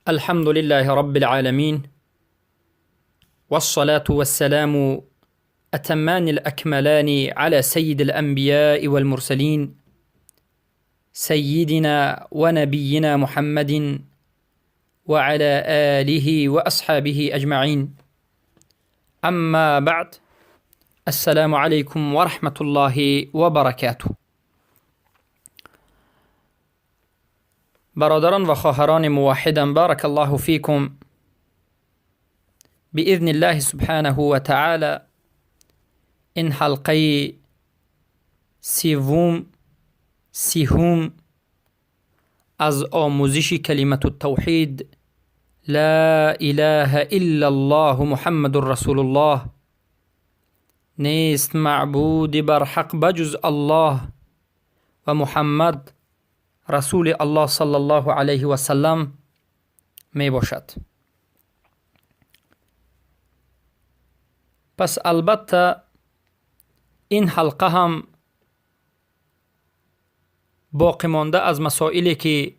الحمد لله رب العالمين، والصلاة والسلام أتمان الأكملان على سيد الأنبياء والمرسلين، سيدنا ونبينا محمد وعلى آله وأصحابه أجمعين. أما بعد، السلام عليكم ورحمة الله وبركاته. برادران و خواهران موحدم، بارك الله فيكم. بإذن الله سبحانه وتعالى این حلقه سیهم از آموزش کلمت التوحید لا اله الا الله محمد رسول الله، نیست معبود بر حق بجز الله و محمد رسول الله صلی الله علیه و سلم می باشد. پس البته این حلقه هم باقی مانده از مسائلی که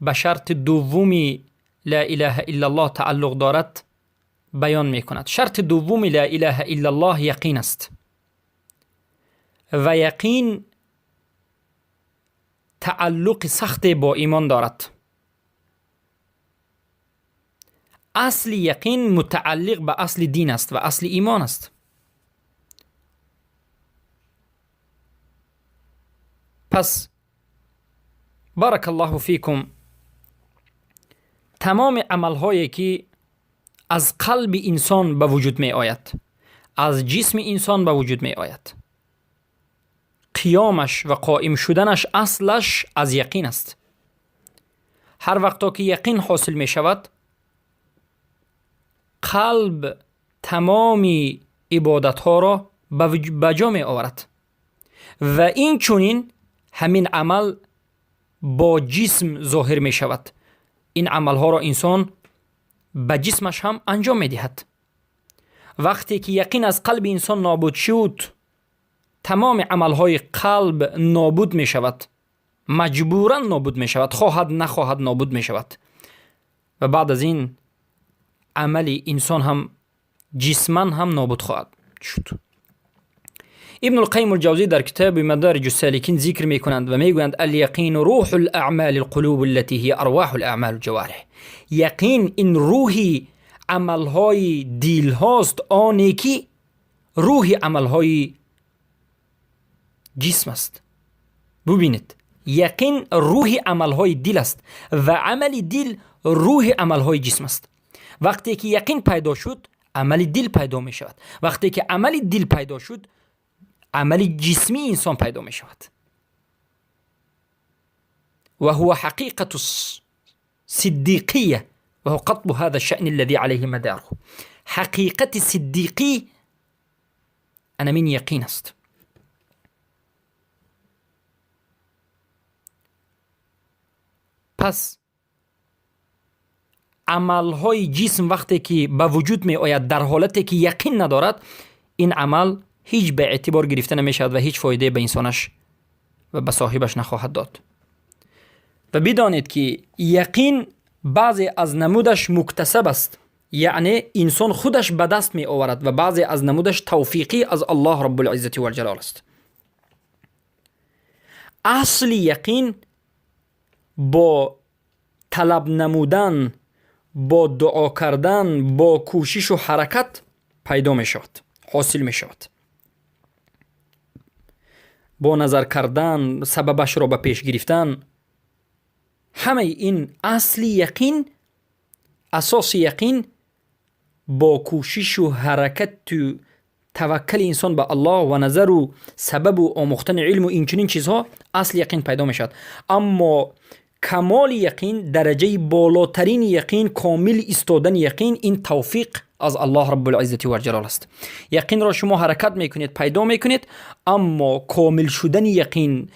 به شرط دومی لا اله الا الله تعلق دارد بیان می کند. شرط دومی لا اله الا الله یقین است و یقین تعلق سخت با ایمان دارد. اصل یقین متعلق به اصل دین است و اصل ایمان است. پس بارک الله فیکم، تمام عملهایی که از قلب انسان به وجود می آید، از جسم انسان به وجود می آید، قیامش و قائم شدنش اصلش از یقین است. هر وقتا که یقین حاصل می شود، قلب تمامی عبادت ها را به جا می آورد و این چونین همین عمل با جسم ظاهر می شود. این عمل ها را انسان به جسمش هم انجام می دهد. وقتی که یقین از قلب انسان نابود شد، تمام عمل های قلب نابود می شود، مجبوراً نابود می شود، خواهد نخواهد نابود می شود و بعد از این عمل انسان هم جسماً هم نابود خواهد شد. ابن القیم الجوزی در کتاب مدارج السالکین ذکر می کنند و می گویند الیقین روح الاعمال القلوب التي هي ارواح الاعمال الجوارح. یقین این روحی عملهای دل هاست، آنی که روح عملهای جسم است. ببینید، یقین روح عملهای دل است و عمل دل روح عملهای جسم است. وقتی که یقین پیدا شد، عمل دل پیدا می شود. وقتی که عمل دل پیدا شد، عمل جسمی انسان پیدا می شود. و هو حقیقت صدیقیه و هو قطب هذا الشأن الذي عليه مداره. حقیقت صدیقی انا من یقین است. پس عملهای جسم وقتی که به وجود می آید در حالتی که یقین ندارد، این عمل هیچ به اعتبار گرفته نمی شود و هیچ فایده به انسانش و به صاحبش نخواهد داد. و بدانید که یقین بعضی از نمودش مکتسب است، یعنی انسان خودش به دست می آورد، و بعضی از نمودش توفیقی از الله رب العزة والجلال است. اصل یقین با طلب نمودن، با دعا کردن، با کوشش و حرکت پیدا می شود، حاصل می شود. با نظر کردن، سببش را به پیش گرفتن، همه این اصل یقین، اساس یقین با کوشش و حرکت و توکل انسان به الله و نظر و سبب و آموختن علم و این چنین چیزها اصل یقین پیدا می شود. اما کمال یقین، درجه بالاترین یقین، کامل استادن یقین، این توفیق از الله رب العزة والجلال است. یقین را شما حرکت میکنید، پیدا میکنید، اما کامل شدن یقین،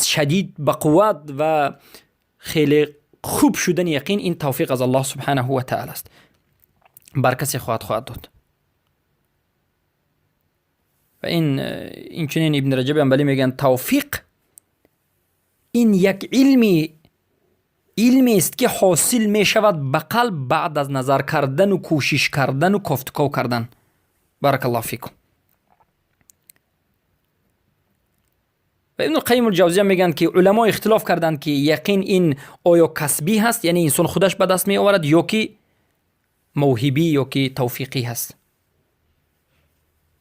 شدید به قوت و خیلی خوب شدن یقین، این توفیق از الله سبحانه و تعالی است. بر کسی خواهد داد. و این چنین ابن رجب انبلی میگن توفیق این یک علمی علمی است که حاصل می شود به قلب بعد از نظر کردن و کوشش کردن و کافتکاو کردن. بارک الله فیکم. و ابن القیم الجوزیه میگن که علما اختلاف کردند که یقین این آیا کسبی هست، یعنی انسان خودش به دست می آورد، یا که موهبی یا که توفیقی هست.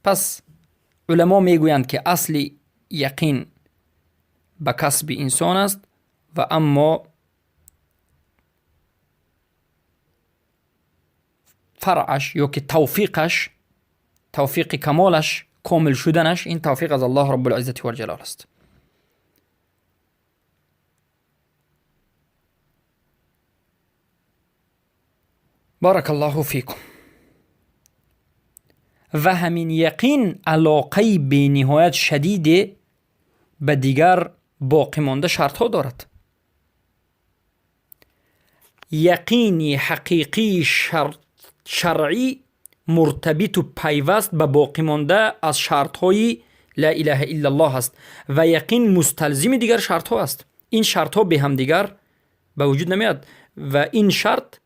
پس علما میگویند که اصل یقین به کسب انسان است و اما فرعش یا که توفیقش، توفیق کمالش، کامل شدنش، این توفیق از الله رب العزت و الجلال است. بارک الله فیکم. و همین یقین علاقه به نهایت شدید به دیگر باقی مانده شرط ها دارد. یقینی حقیقی شرعی مرتبط و پیوست به باقی مانده از شرط های لا اله الا الله است و یقین مستلزم دیگر شرط ها است. این شرط ها به هم دیگر به وجود نمیاد و این شرط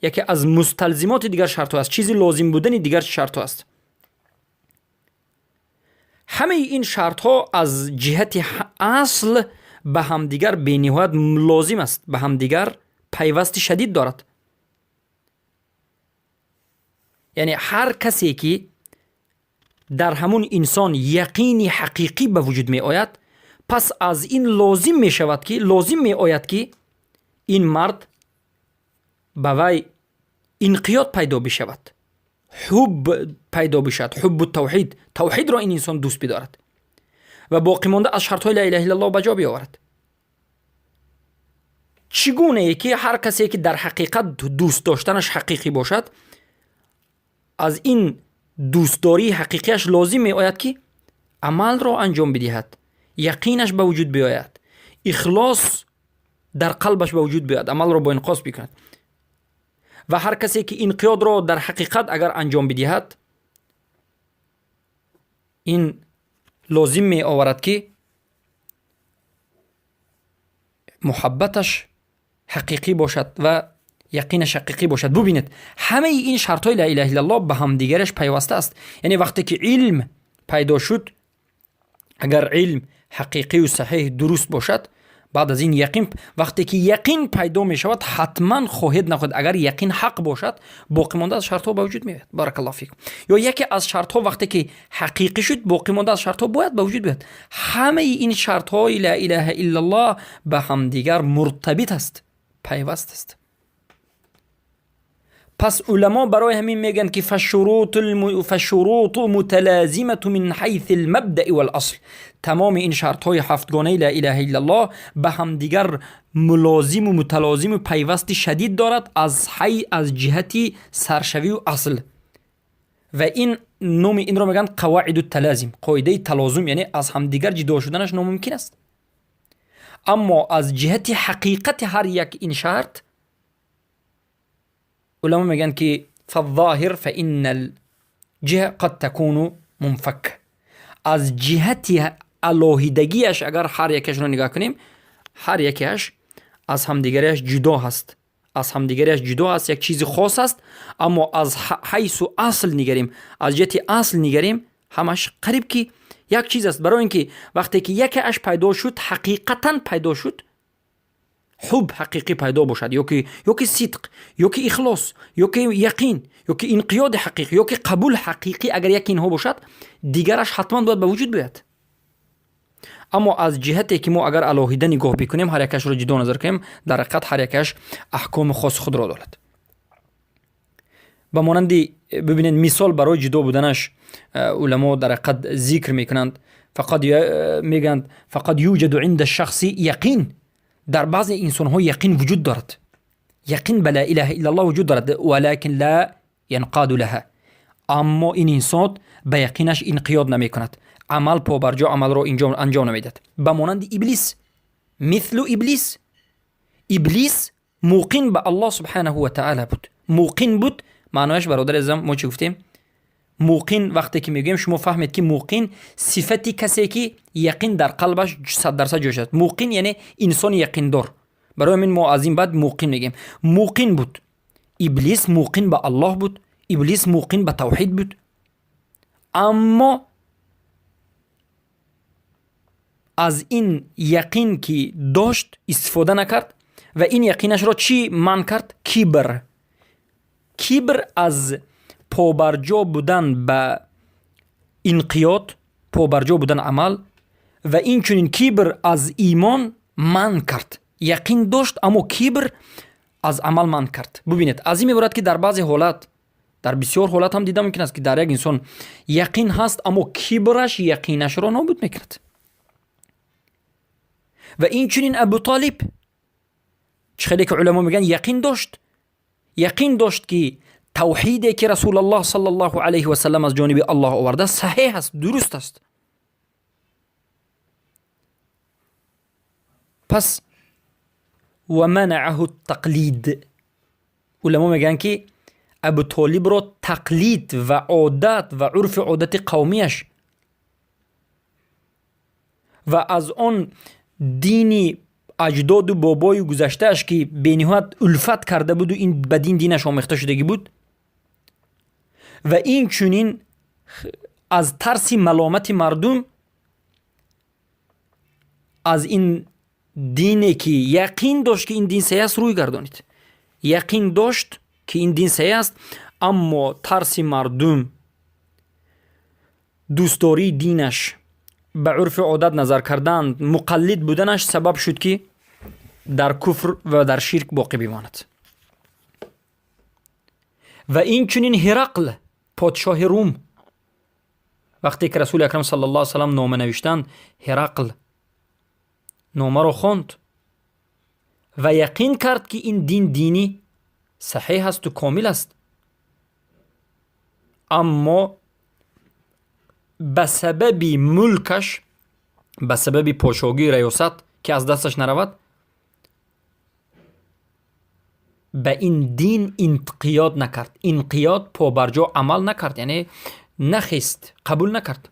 یکی از مستلزمات دیگر شرط ها است، چیزی لازم بودن دیگر شرط ها است. همه این شرط ها از جهت اصل به هم دیگر به نهایت لازم است، به هم دیگر پیوست شدید دارد. یعنی هر کسی که در همون انسان یقینی حقیقی به وجود می آید، پس از این لازم می شود که این مرد به وی انقیاد پیدا بشود، حب پیدا بشود، حب التوحید، توحید را این انسان دوست بدارد و باقی مانده از شرط های لا اله الا الله به جا بیاورد. چگونه ای که هر کسی که در حقیقت دوست داشتنش حقیقی باشد، از این دوستداری حقیقیش لازم می آید که عمل را انجام بدهد، یقینش به وجود بیاید، اخلاص در قلبش به وجود بیاید، عمل را با انقاص بکند. و هر کسی که انقیاد را در حقیقت اگر انجام بدهد، این لازم می آورد که محبتش حقیقی باشد و یقینش حقیقی باشد. ببینید همه این شرط های لا اله الا الله به هم دیگرش پیوسته است. یعنی وقتی که علم پیدا شد، اگر علم حقیقی و صحیح درست باشد، بعد از این یقین، وقتی که یقین پیدا می شود، حتما خواهید نخواهید اگر یقین حق باشد، باقی مانده از شرط ها به وجود می آید. بارک الله فیکم. یا یکی از شرط ها وقتی که حقیقی شد، باقی مانده از شرط ها باید به وجود بیاد. همه این شرط های لا اله الا الله به هم دیگر مرتبط است، پیوست است. پس علما برای همین میگن که فشروط متلازمه من حیث المبدأ والاصل. تمام این شرط های هفتگانه لا اله الا الله به هم دیگر ملازم و متلازم و پیوست شدید دارد از جهتی سرشوی و اصل. و این را میگن قواعد التلازم، قاعده تلازم، یعنی از هم دیگر جدا شدنش ناممکن است. اما از جهت حقیقت هر یک این شرط، علما میگن که فالظاهر فإن الجهة قد تكون منفك. از جهت علاهیدگیش اگر هر یکش رو نگاه کنیم، هر یکش از همدیگرش جدا هست، از همدیگرش جدا هست، یک چیز خاص است. اما از حیث و اصل نگریم، از جهت اصل نگریم، همش قریب که یک چیز است. برای اینکه وقتی که یکش پیدا شد، حقیقتا پیدا شد، حب حقیقی پیدا باشد، یا که صدق، یا که اخلاص، یا که یقین، یا که انقیاد حقیقی، یا که قبول حقیقی، اگر یک اینها باشد، دیگرش حتما باید به وجود بیاد. اما از جهتی که ما اگر علاهیده نگاه بکنیم، هر یکش رو جدا نظر کنیم، در حقیقت هر یکش احکام خاص خود را دارد. به مانند ببینید مثال برای جدا بودنش علما در حقیقت ذکر میکنند. فقط یوجد عند الشخص یقین. در بعض انسان ها یقین وجود دارد، یقین به لا اله الا الله وجود دارد، ولكن لا ينقاد لها. اما این انسان به یقینش انقیاد نمی کند، عمل پابرجا عمل را انجام نمیدهد. به مانند ابلیس، مثل ابلیس موقن به الله سبحانه و تعالی بود. موقن بود معنیش برادر عزیزم ما چی گفتیم؟ موقن وقتی که میگیم شما فهمید که موقن صفتی کسی که یقین در قلبش 100% جا شد. موقن یعنی انسان یقین دار. برای همین ما از این بعد موقن میگیم. موقن بود. ابلیس موقن به الله بود، ابلیس موقن به توحید بود، اما از این یقین که داشت استفاده نکرد و این یقینش را چی منع کرد؟ کبر. کبر از پابرجا بودن به انقیاد، پابرجا بودن عمل، و این چنین کبر از ایمان منع کرد. یقین داشت اما کبر از عمل منع کرد. ببینید از این میبرد که در بعضی حالت، در بسیار حالت هم دیده ممکن است که در یک انسان یقین هست اما کبرش یقینش را نابود میکند. و این چنین ابو طالب، خیلی که علما میگن یقین داشت که توحیدی که رسول الله صلی الله علیه و سلم از جانب الله آورده صحیح است، درست است. پس و منعه التقلید. علما میگن که ابو طالب را تقلید و عادت و عرف عادت قومیش و از آن دینی اجداد و بابای گذشتهش که بینهایت الفت کرده بود و این بدین دینش آمیخته شدگی بود، و این چنین از ترس ملامت مردم از این دینی که یقین داشت که این دین صحیح است روی گردانید. یقین داشت که این دین صحیح است اما ترس مردم، دوستداری دینش، به عرف عادت نظر کردن، مقلد بودنش سبب شد که در کفر و در شرک باقی بماند. و این چنین هرقل پادشاه روم، وقتی که رسول اکرم صلی الله علیه و سلم نامه نوشتند، هرقل نامه را خواند و یقین کرد که این دین دینی صحیح است و کامل است، اما به سبب ملکش، به سبب پاشاگی ریاست که از دستش نرود، به این دین انقیاد نکرد. انقیاد پابرجا عمل نکرد، یعنی نخست، قبول نکرد.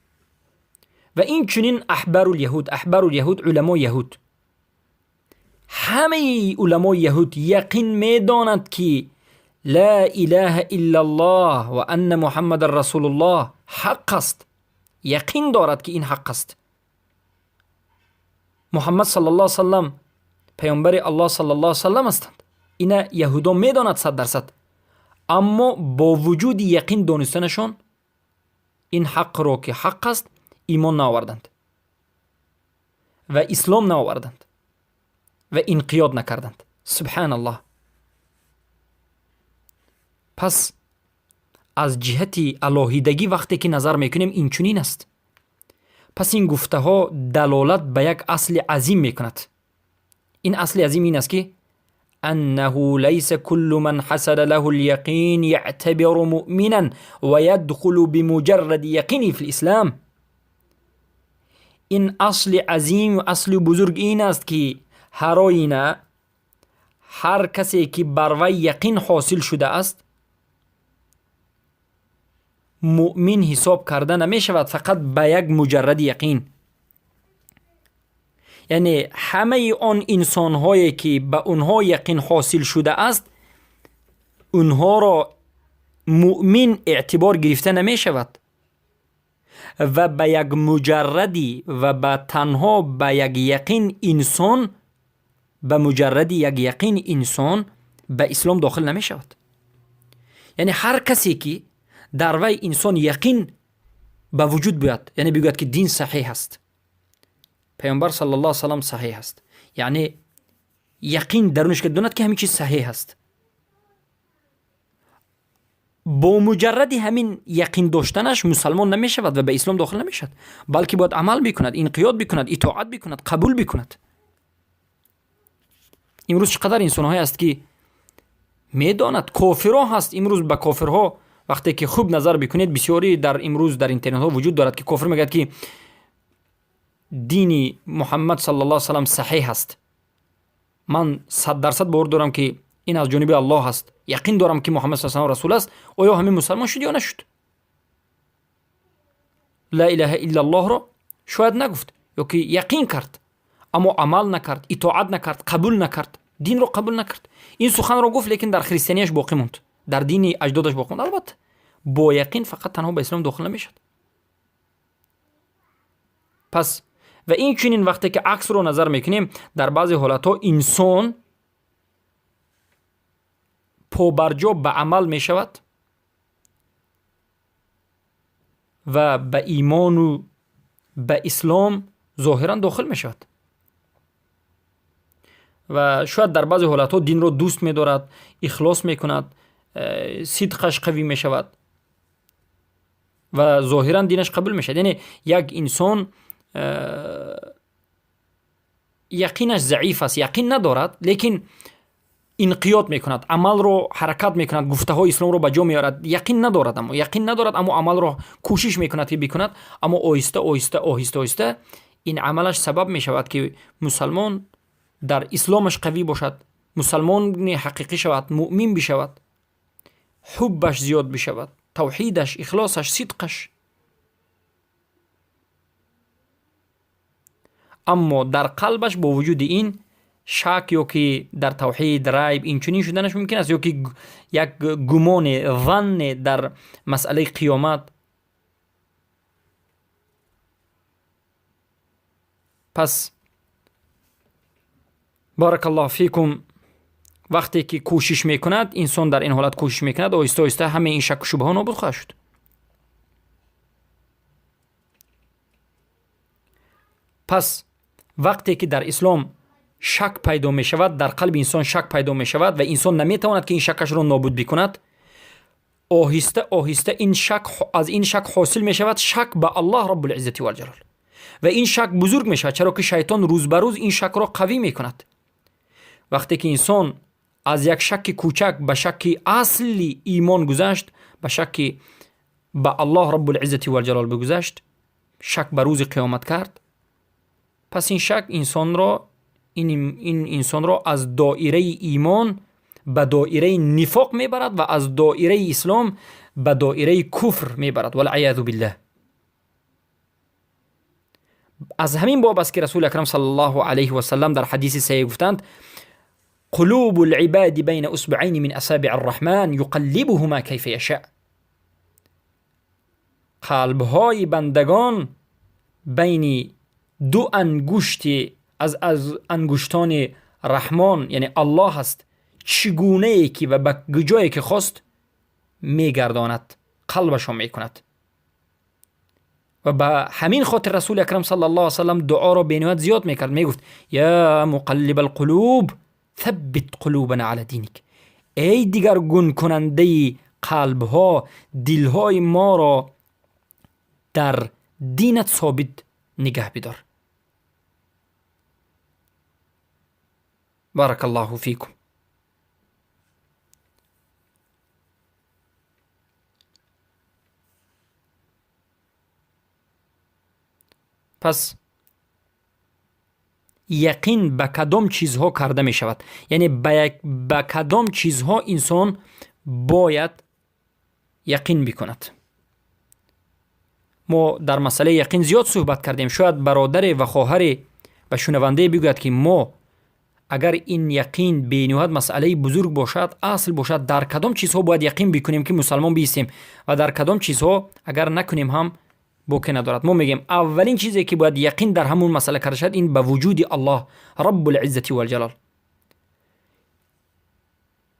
و این چنین احبار الیهود علماء یهود، همه علماء یهود یقین میدانند که لا اله الا الله و ان محمد رسول الله حق است. یقین دارد که این حق است. محمد صلی الله علیه و سلم پیامبر الله صلی الله علیه و سلم هستند. اینا یهودا میداند 100%، اما با وجود یقین دانستنشان این حق را که حق است ایمان نآوردند و اسلام نآوردند و انقیاد نکردند. سبحان الله. پس از جهت الوهیدگی وقتی که نظر میکنیم این چنین است. پس این گفته ها دلالت به یک اصل عظیم میکند. این اصل عظیم این است که انه لیس كل من حصل له اليقین يعتبر مؤمنا و يدخل بمجرد یقینی فی الاسلام. این اصل عظیم و اصل بزرگ این است که هر آینه هر کسی که بر وی یقین حاصل شده است مؤمن حساب کرده نمی شود فقط به یک مجرد یقین. یعنی همه آن انسان هایی که به اونها یقین حاصل شده است اونها را مؤمن اعتبار گرفته نمی شود و به یک مجردی و به تنها به یک یقین انسان، به مجرد یک یقین انسان به اسلام داخل نمی شود. یعنی هر کسی که در وی انسان یقین به وجود بیاد، یعنی بگوید که دین صحیح است، پیامبر صلی الله علیه و سلم صحیح است، یعنی یقین درونش که داند که همین چیز صحیح است، با مجرد همین یقین داشتنش مسلمان نمی شود و به اسلام داخل نمی شود، بلکه باید عمل بکند، انقیاد بکند، اطاعت بکند، قبول بکند. امروز چقدر انسان های است که میداند کافرها هست. امروز به کافرها وقتی که خوب نظر بکنید، بسیاری در امروز در اینترنت ها وجود دارد که کافر میگه که دین محمد صلی الله علیه و سلم صحیح است، من 100% باور دارم که این از جانب الله است، یقین دارم که محمد صلی الله علیه و رسول است. آیا همین مسلمان شد یا نشد؟ لا اله الا الله را شاید نگفت یا که یقین کرد اما عمل نکرد، اطاعت نکرد، قبول نکرد. دین رو قبول نکرد. این سخن رو گفت لیکن در خریستانیش باقی موند، در دین اجدادش باقی موند. البته با یقین فقط تنها به اسلام داخل نمیشد. پس و این چنین وقتی که عکس رو نظر میکنیم، در بعضی حالتها انسان پابرجا به عمل میشود و به ایمان و به اسلام ظاهرا داخل میشود و شاید در بعضی حالتها دین رو دوست می‌دارد، اخلاص میکند، صدقش قوی میشود و ظاهرا دینش قبول میشد. یعنی یک انسان یقینش ضعیف است، یقین ندارد، لیکن انقیاد میکند، عمل رو حرکت میکند، گفته های اسلام رو به جا میارد. یقین ندارد اما عمل رو کوشش میکند که بکند، اما آهسته این عملش سبب میشود که مسلمان در اسلامش قوی باشد، مسلمان حقیقی شود، مؤمن بشود، حبش زیاد بشود، توحیدش، اخلاصش، صدقش. اما در قلبش با وجود این شک یا که در توحید، ریب، این چنین شدنش ممکن است، یا که یک گمان، ظن در مسئله قیامت. پس بارک الله فیکم، وقتی که کوشش میکند، انسان در این حالت کوشش میکند، آهسته همه این شک و شبهه نابود خواهد شد. پس وقتی که در اسلام شک پیدا می شود، در قلب انسان شک پیدا می شود و انسان نمی تواند که این شکش را نابود بکند، آهسته این شک، از این شک حاصل می شود شک به الله رب العزت و الجلال و این شک بزرگ می شود، چرا که شیطان روز به روز این شک را قوی می کند. وقتی که انسان از یک شک کوچک به شک اصلی ایمان گذشت، به شک به الله رب العزت و الجلال بگذشت، شک به روز قیامت کرد، پس این شک این انسان را از دایره ایمان به دایره نفاق میبرد و از دایره اسلام به دایره کفر میبرد، والعیاذ بالله. از همین باب است که رسول اکرم صلی الله علیه و سلم در حدیث صحیح گفتند: قلوب العباد بین اصبعین من اصابع الرحمن یقلبهما کیف یشاء. قلبهای بندگان بین دو انگشت از انگشتان رحمان یعنی الله هست، چگونه ای که و به جایی که خواست میگرداند، قلبشو میکند. و به همین خاطر رسول اکرم صلی الله علیه و سلم دعا را بینوایت زیاد میکرد، میگفت: یا مقلب القلوب ثبت قلوبنا علی دینک. ای دیگرگون کننده قلبها، دلهای ما را در دینت ثابت نگه بدار. بارک الله فیکم. پس یقین به کدام چیزها کرده می شود، یعنی به کدام چیزها انسان باید یقین بکند. ما در مسئله یقین زیاد صحبت کردیم. شاید برادر و خواهر و شنونده بگوید که ما اگر این یقین به نهایت مسئله بزرگ باشد، اصل باشد، در کدام چیزها باید یقین بکنیم که مسلمان بیستیم و در کدام چیزها اگر نکنیم هم باکی ندارد. ما میگیم اولین چیزی که باید یقین در همون مسئله کرده شد، این به وجود الله رب العزت و الجلال.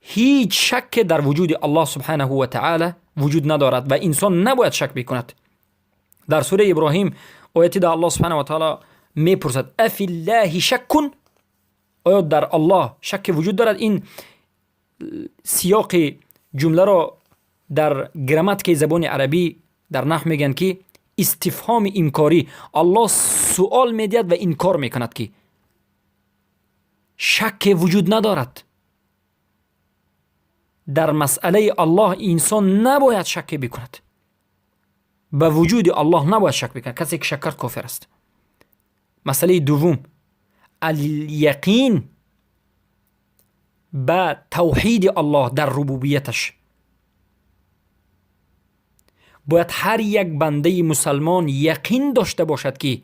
هیچ شک در وجود الله سبحانه و تعالی وجود ندارد و انسان نباید شک بکند. در سوره ابراهیم آیتی در الله سبحانه و تعالی میپرسد: افی الله شک؟ آیا در الله شک وجود دارد؟ این سیاق جمله را در گراماتیک زبان عربی در نحو میگن که استفهام انکاری. الله سوال میدهد و انکار میکند که شک وجود ندارد. در مسئله الله انسان نباید شک بکند، به وجود الله نباید شک بکند. کسی که شک کرد کافر است. مسئله دوم، الیقین به توحید الله در ربوبیتش. باید هر یک بنده مسلمان یقین داشته باشد که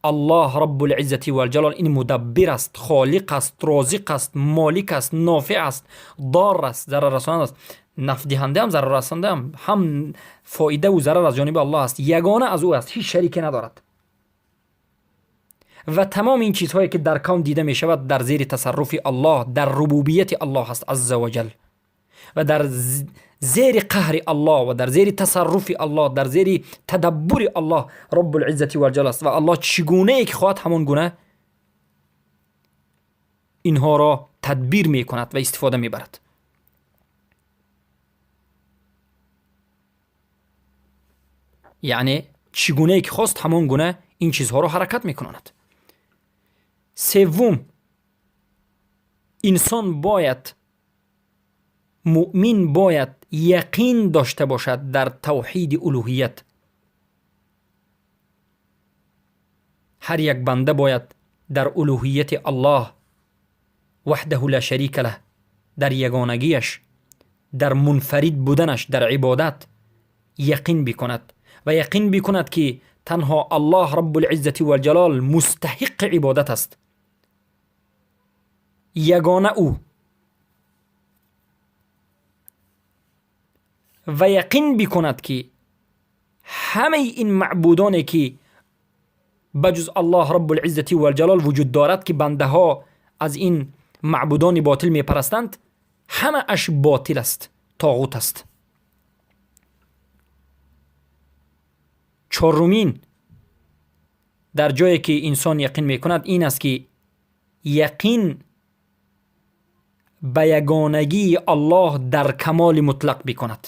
الله رب العزت و الجلال این مدبر است، خالق است، رازق است، مالک است، نافع است، ضار است، ضرر رساننده است، نفع دهنده هم ضرر رساننده هم فایده و ضرر از جانب الله است، یگانه از او است، هیچ شریکی ندارد. و تمام این چیزهایی که در کون دیده می شود در زیر تصرف الله، در ربوبیت الله است عز و جل، و در زیر قهر الله و در زیر تصرف الله، در زیر تدبر الله رب العزت و الجلال است. و الله چگونه ای که خواهد همان گونه اینها را تدبیر می کند و استفاده می برد. یعنی چگونه ای که خواست همان گونه این چیزها را حرکت می کند. سوم، انسان باید، مؤمن باید یقین داشته باشد در توحید الوهیت. هر یک بنده باید در الوهیت الله وحده لا شریک له، در یگانگیش، در منفرد بودنش در عبادت یقین بکند و یقین بکند که تنها الله رب العزت و الجلال مستحق عبادت است، یگانه او. و یقین بکند که همه این معبودانی که بجز الله رب العزت و الجلال وجود دارد که بنده ها از این معبودان باطل می پرستند، همه اش باطل است، طاغوت است. چهارمین در جایی که انسان یقین می کند این است که یقین به یگانگی الله در کمال مطلق بکند.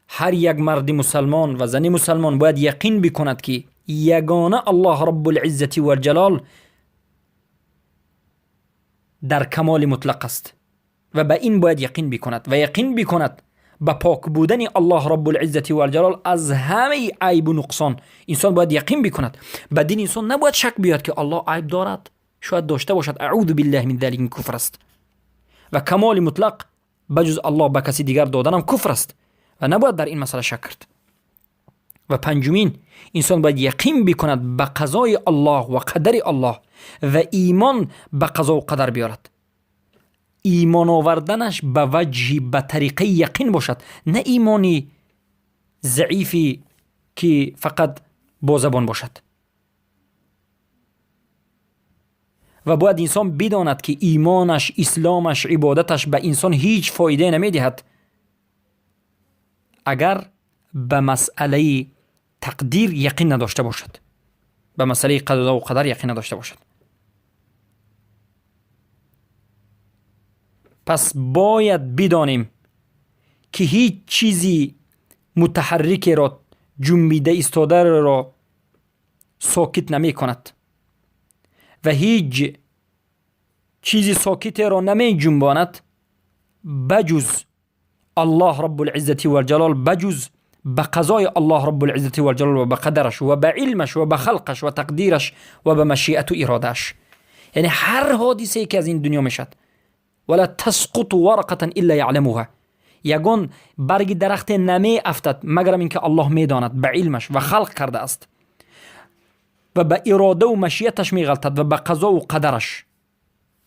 هر یک مرد مسلمان و زن مسلمان باید یقین بکند که یگانه الله رب العزت و الجلال در کمال مطلق است و به این باید یقین بکند و یقین بکند به پاک بودن الله رب العزت و الجلال از همه عیب و نقصان. انسان باید یقین بکند. به دین انسان نباید شک بیاد که الله عیب دارد، شاید داشته باشد، اعوذ بالله من ذلک، این کفر است. و کمال مطلق بجز الله به کسی دیگر دادن هم کفر است و نباید در این مسئله شک کرد. و پنجمین، انسان باید یقین بکند به قضای الله و قدر الله و ایمان به قضا و قدر بیارد. ایمان آوردنش به وجه، به طریقه یقین باشد، نه ایمانی ضعیفی که فقط با زبان باشد. و باید انسان بداند که ایمانش، اسلامش، عبادتش به انسان هیچ فایده نمی دهد اگر به مسئله تقدیر یقین نداشته باشد، به مسئله قضا و قدر یقین نداشته باشد. پس باید بدانیم که هیچ چیزی متحرک را، جنبیده ایستاده را ساکت نمی کند و هیچ چیزی ساکت را نمی جنباند بجز الله رب العزت و الجلال، بجز به قضای الله رب العزت و الجلال و به قدرش و به علمش و به خلقش و تقدیرش و به مشیئت و ارادهش. یعنی هر حادثه که از این دنیا میشد، ولا تسقط ورقه الا یعلمها، یگان برگ درخت نمی افتد مگر اینکه الله میداند، به علمش و خلق کرده است و به اراده و مشیئتش میغلطد و به قضا و قدرش.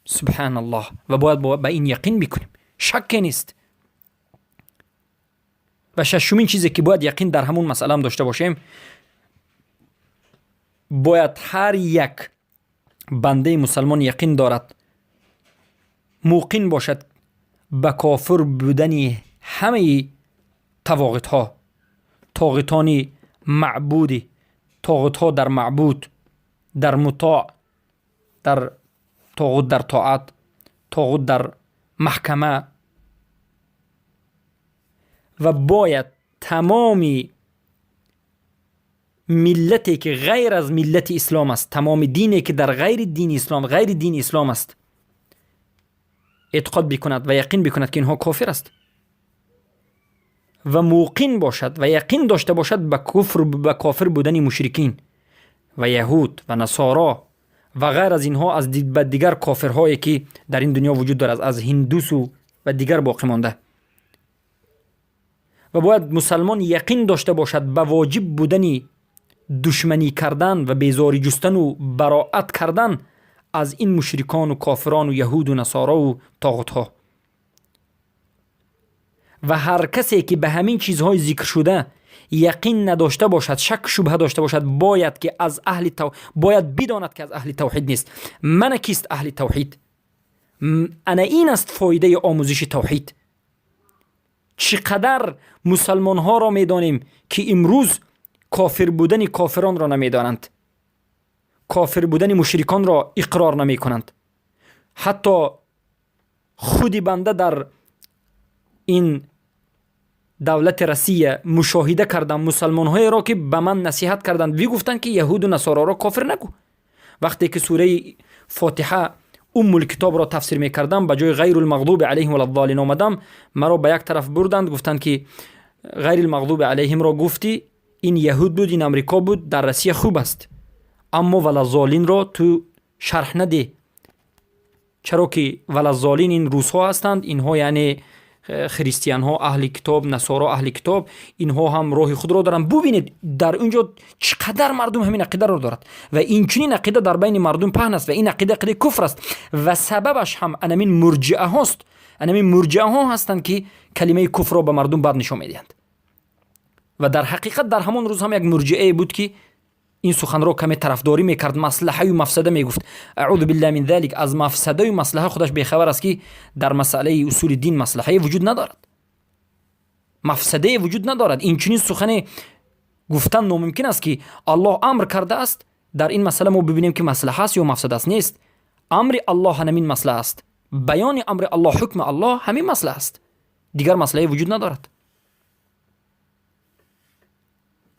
سبحان الله. و باید به این یقین بکنیم، شک نیست. و ششمین چیزی که باید یقین در همون مسئله هم داشته باشیم، باید هر یک بنده مسلمان یقین دارد، موقن باشد به کافر بودن همه طواغیت ها، طاغوتان معبودی، طاغوت ها در معبود، در مطاع، در طاغوت در طاعت، طاغوت در محکمه. و باید تمامی ملتی که غیر از ملت اسلام است، تمام دینی که در غیر دین اسلام، غیر دین اسلام است، اعتقاد بکند و یقین بکند که اینها کافر است و موقن باشد و یقین داشته باشد به کافر بودن مشرکین و یهود و نصارا و غیر از اینها، از دیگر کافرهایی که در این دنیا وجود دارد، از هندوس و دیگر باقی مانده. و باید مسلمان یقین داشته باشد به واجب بودن دشمنی کردن و بیزاری جستن و براءت کردن از این مشرکان و کافران و یهود و نصارا و طاغوت ها. و هر کسی که به همین چیزهای ذکر شده یقین نداشته باشد، شک شبهه داشته باشد، باید بداند که از اهل توحید نیست. من کیست اهل توحید؟ انا این است فایده آموزش توحید. چقدر مسلمان ها را میدانیم که امروز کافر بودن کافران را نمیدانند، کافر بودن مشرکان را اقرار نمی کنند. حتی خودی بنده در این دولت روسیه مشاهده کردم مسلمان های را که به من نصیحت کردند و گفتند که یهود و نصارا را کافر نگو. وقتی که سوره فاتحه الکتاب را تفسیر میکردم، به جای غیر المغضوب علیهم ولا الضالین آمدم، مرا به یک طرف بردند، گفتند که غیر المغضوب علیهم را گفتی، این یهود بود، این امریکا بود، در روسیه خوب است، اما ولا الضالین را تو شرح نده، چرا که ولا الضالین این روس ها هستند، اینها یعنی خریستیان ها اهل کتاب، نصارا اهل کتاب، اینها هم راه خود را دارند. ببینید در اونجا چقدر مردم همین عقیده را دارد و این چنین عقیده در بین مردم پهن است و این عقیده کفر است و سببش هم انمین مرجئه هاست. انمین مرجئه ها هستند که کلمه کفر را به مردم بد نشان میدهند و در حقیقت در همون روز هم یک مرجئه بود که این سخن را کمی طرفداری میکرد، مصلحه و مفسده میگفت. اعوذ بالله من ذلک، از مفسده و مصلحه خودش بیخبر است که در مسئله اصول دین مصلحه وجود ندارد، مفسده وجود ندارد. این چنین سخن گفتن ناممکن است که الله امر کرده است در این مسئله ما ببینیم که مصلحه است یا مفسده است. نیست، امر الله همین مسئله است، بیان امر الله، حکم الله همین مسئله است، دیگر مسئله وجود ندارد.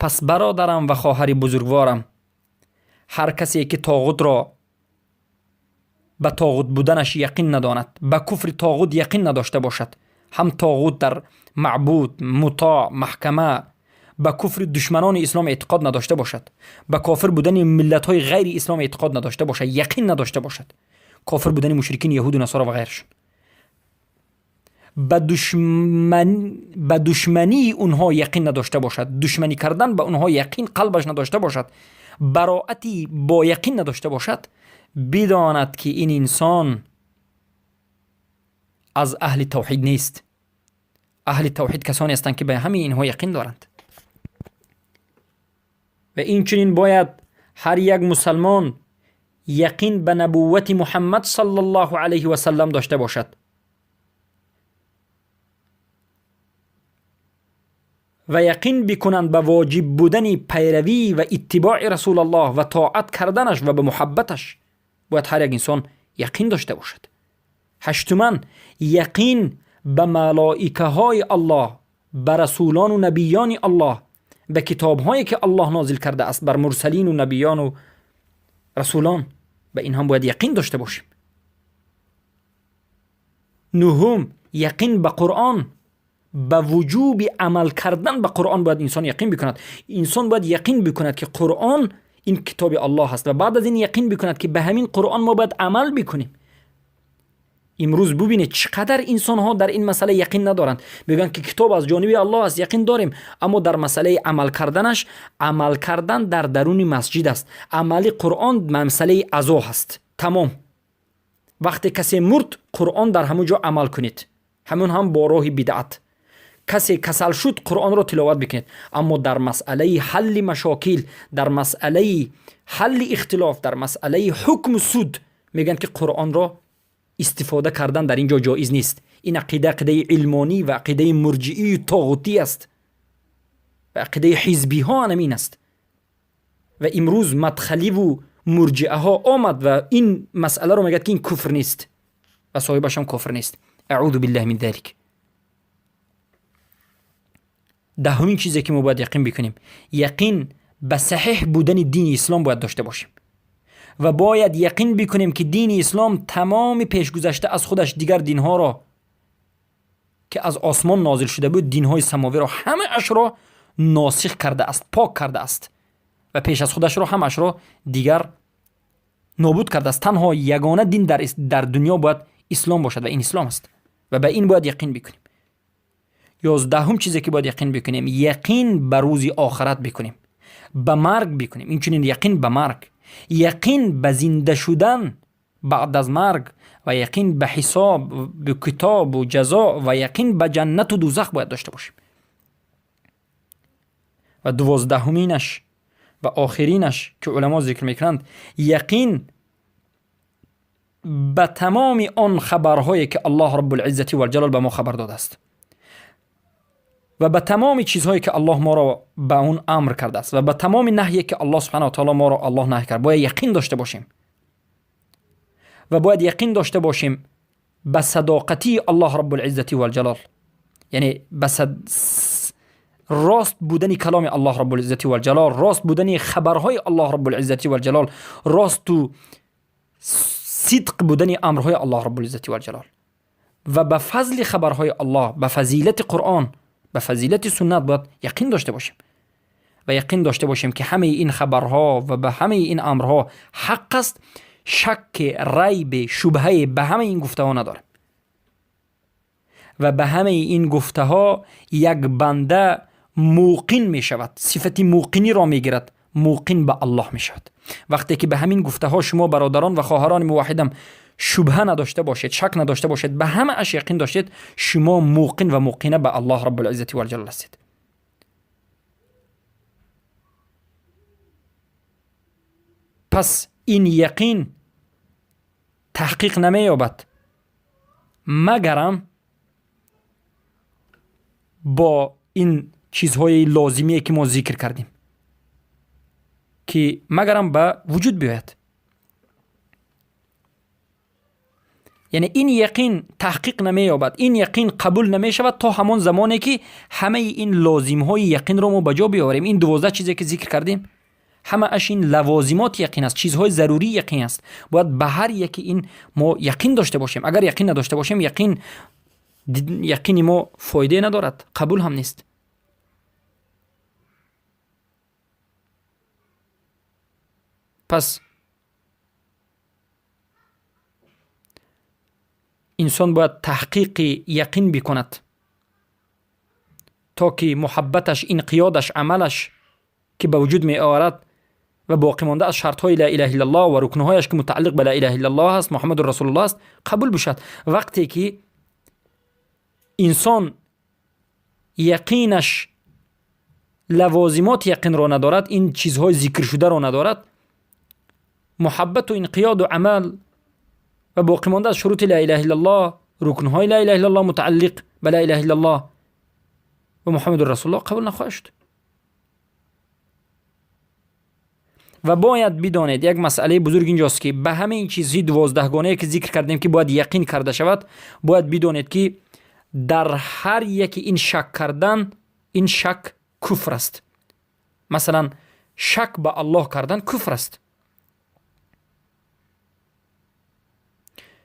پس برادرم و خواهر بزرگوارم، هر کسی که طاغوت را به طاغوت بودنش یقین نداند، به کفر طاغوت یقین نداشته باشد، هم طاغوت در معبود، مطاع، محکمه، به کفر دشمنان اسلام اعتقاد نداشته باشد، به کافر بودن ملت های غیر اسلام اعتقاد نداشته باشد، یقین نداشته باشد، کافر بودن مشرکین یهود و نصارا و غیرشون، به دشمنی اونها یقین نداشته باشد، دشمنی کردن به اونها یقین قلبش نداشته باشد، براءتی با یقین نداشته باشد، بداند که این انسان از اهل توحید نیست. اهل توحید کسانی هستند که به همین اینها یقین دارند و این چنین باید هر یک مسلمان یقین به نبوت محمد صلی الله علیه و سلم داشته باشد و یقین بکنند به واجب بودن پیروی و اتباع رسول الله و طاعت کردنش و به محبتش باید هر یک انسان یقین داشته باشد. هشتماً یقین به ملائکه های الله، به رسولان و نبیان الله، به کتاب هایی که الله نازل کرده است بر مرسلین و نبیان و رسولان، به این هم باید یقین داشته باشیم. نهم یقین به قرآن، به وجوب عمل کردن به قرآن باید انسان یقین بکند. انسان باید یقین بکند که قرآن این کتاب الله هست و بعد از این یقین بکند که به همین قرآن ما باید عمل بکنیم. امروز ببینید چقدر انسان ها در این مسئله یقین ندارند، میگن که کتاب از جانب الله است، یقین داریم، اما در مسئله عمل کردنش، عمل کردن در درون مسجد است. عمل قرآن مسئله عزا هست، تمام. وقتی کسی مرد قرآن در همون جا عمل کنید، همون هم با راه بدعت. کسی کسل شد قرآن را تلاوت بکنید، اما در مسئله حل مشاکل، در مسئله حل اختلاف، در مسئله حکم سود میگن که قرآن را استفاده کردن در اینجا جایز نیست. این عقیده علمانی و عقیده مرجعی طاغوتی است و عقیده حزبی ها همین است و امروز مدخلی و مرجعه ها آمد و این مسئله رو میگه که این کفر نیست و صاحبش هم کفر نیست. اعوذ بالله من ذلک. دهمین چیزی که ما باید یقین بکنیم، یقین به صحیح بودن دین اسلام باید داشته باشیم و باید یقین بکنیم که دین اسلام تمام پیشگذشته از خودش دیگر دینها را که از آسمان نازل شده بود، دینهای سماوی را همه اش را ناسخ کرده است، پاک کرده است و پیش از خودش را همه اش را دیگر نابود کرده است. تنها یگانه دین در دنیا باید اسلام باشد و این اسلام است و به این باید یقین بکنیم. 11 چیزی که باید یقین بکنیم، یقین به روز آخرت بکنیم. به مرگ بکنیم. این چنین یقین به مرگ، یقین به زنده شدن بعد از مرگ و یقین به حساب، به کتاب و جزا و یقین به جنت و دوزخ باید داشته باشیم. و 12مینش و آخرینش که علما ذکر میکنند، یقین به تمام آن خبرهایی که الله رب العزت و الجلال به ما خبر داده است و به تمام چیزهایی که الله ما را به اون امر کرده است و به تمام نهیی که الله سبحانه و تعالی ما را الله نهی کرد، باید یقین داشته باشیم. و باید یقین داشته باشیم به صداقتی الله رب العزت و الجلال، یعنی به راست بودن کلام الله رب العزت و الجلال، راست بودن خبرهای الله رب العزت و الجلال، راست و صدق بودن امرهای الله رب العزت و الجلال. و به فضل خبرهای الله، به فضیلت قرآن، به فضیلت سنت باید یقین داشته باشیم و یقین داشته باشیم که همه این خبرها و به همه این امرها حق است. شک، ریب، شبهه به همه این گفته ها نداره و به همه این گفته ها یک بنده موقن می شود، صفت موقنی را می گیرد، موقن به الله می شود. وقتی که به همین گفته ها شما برادران و خواهران موحدم شبهه نداشته باشید، شک نداشته باشید، به همه اش یقین داشتید، شما موقن و موقنه به الله رب العزت و الجلال هستید. پس این یقین تحقیق نمی یابد مگرم با این چیزهای لازمی که ما ذکر کردیم، که مگرم به وجود بیاید. یعنی این یقین تحقیق نمی یابد، این یقین قبول نمی شود تا همان زمانی که همه این لازم های یقین رو ما بجا بیاوریم. این 12 چیزی که ذکر کردیم همه اش این لوازمات یقین است، چیزهای ضروری یقین است. باید به هر یکی این ما یقین داشته باشیم. اگر یقین نداشته باشیم، یقین ما فایده ندارد، قبول هم نیست. پس انسان باید تحقیق یقین بکند تا که محبتش، انقیادش، عملش که به وجود می آورد و باقی مانده از شرط های لا اله الا الله و رکنهایش که متعلق به لا اله الا الله است، محمد رسول الله است، قبول بشد. وقتی که انسان یقینش لوازمات یقین را ندارد، این چیزهای ذکر شده را ندارد، محبت و انقیاد و عمل و باقی مانده از شروط لا اله الا الله، رکنهای لا اله الا الله متعلق به لا اله الا الله و محمد رسول الله قبول نخواهد شد. و باید بدانید یک مسئله بزرگ اینجاست که به همه این چیزهای 12 گانه که ذکر کردیم که باید یقین کرده شود، باید بدانید که در هر یکی این شک کردن، این شک کفر است. مثلا شک به الله کردن کفر است.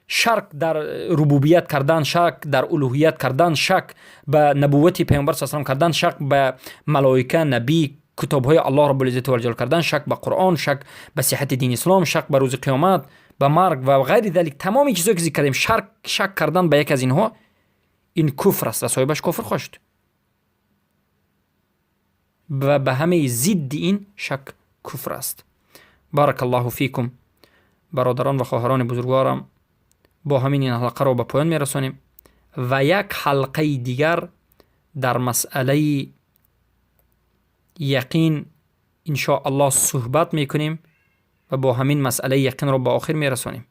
شک در ربوبیت کردن، شک در الوهیت کردن، شک به نبوت پیامبر صلی الله علیه و کردن، شک به ملائکه، نبی، کتاب‌های الله رب العزت و الجلال کردن، شک به قرآن، شک به صحت دین اسلام، شک به روز قیامت، به مرگ و غیر ذلک، تمام چیزایی که ذکر کردیم، شک کردن به یک از اینها این کفر است و صاحبش کافر خواهد شد. و به همه ضد این شک کفر است. بارک الله فیکم برادران و خواهران بزرگوارم. با همین این حلقه را به پایان میرسانیم و یک حلقه دیگر در مسئله یقین ان شاء الله صحبت میکنیم و با همین مسئله یقین را به آخر میرسانیم.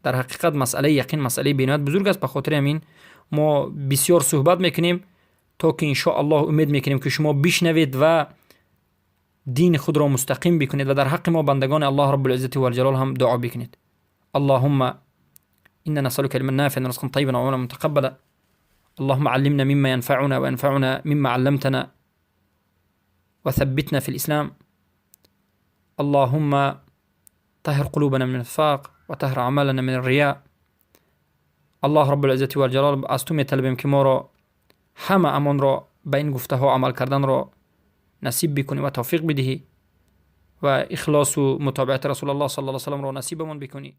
در حقیقت مسئله یقین مسئله بینایت بزرگ است، به خاطر همین ما بسیار صحبت میکنیم تا که ان شاء الله امید میکنیم که شما بشنوید و دین خود را مستقیم بکنید و در حق ما بندگان الله رب العزت و الجلال هم دعا بکنید. اللهم إنا نسألك علما نافعا ورزقا طيبا وعملا متقبلا. اللهم علمنا مما ينفعنا وانفعنا مما علمتنا وثبتنا في الإسلام. اللهم طهر قلوبنا من النفاق وطهر أعمالنا من الرياء. الله رب العزة والجلال از تو میطلبیم که ما را همه امان را به این گفته ها عمل کردن را نصیب بکنی و توفیق بدهی و اخلاص و متابعت رسول الله صلی الله علیه و سلم را نصیبمون بکنی.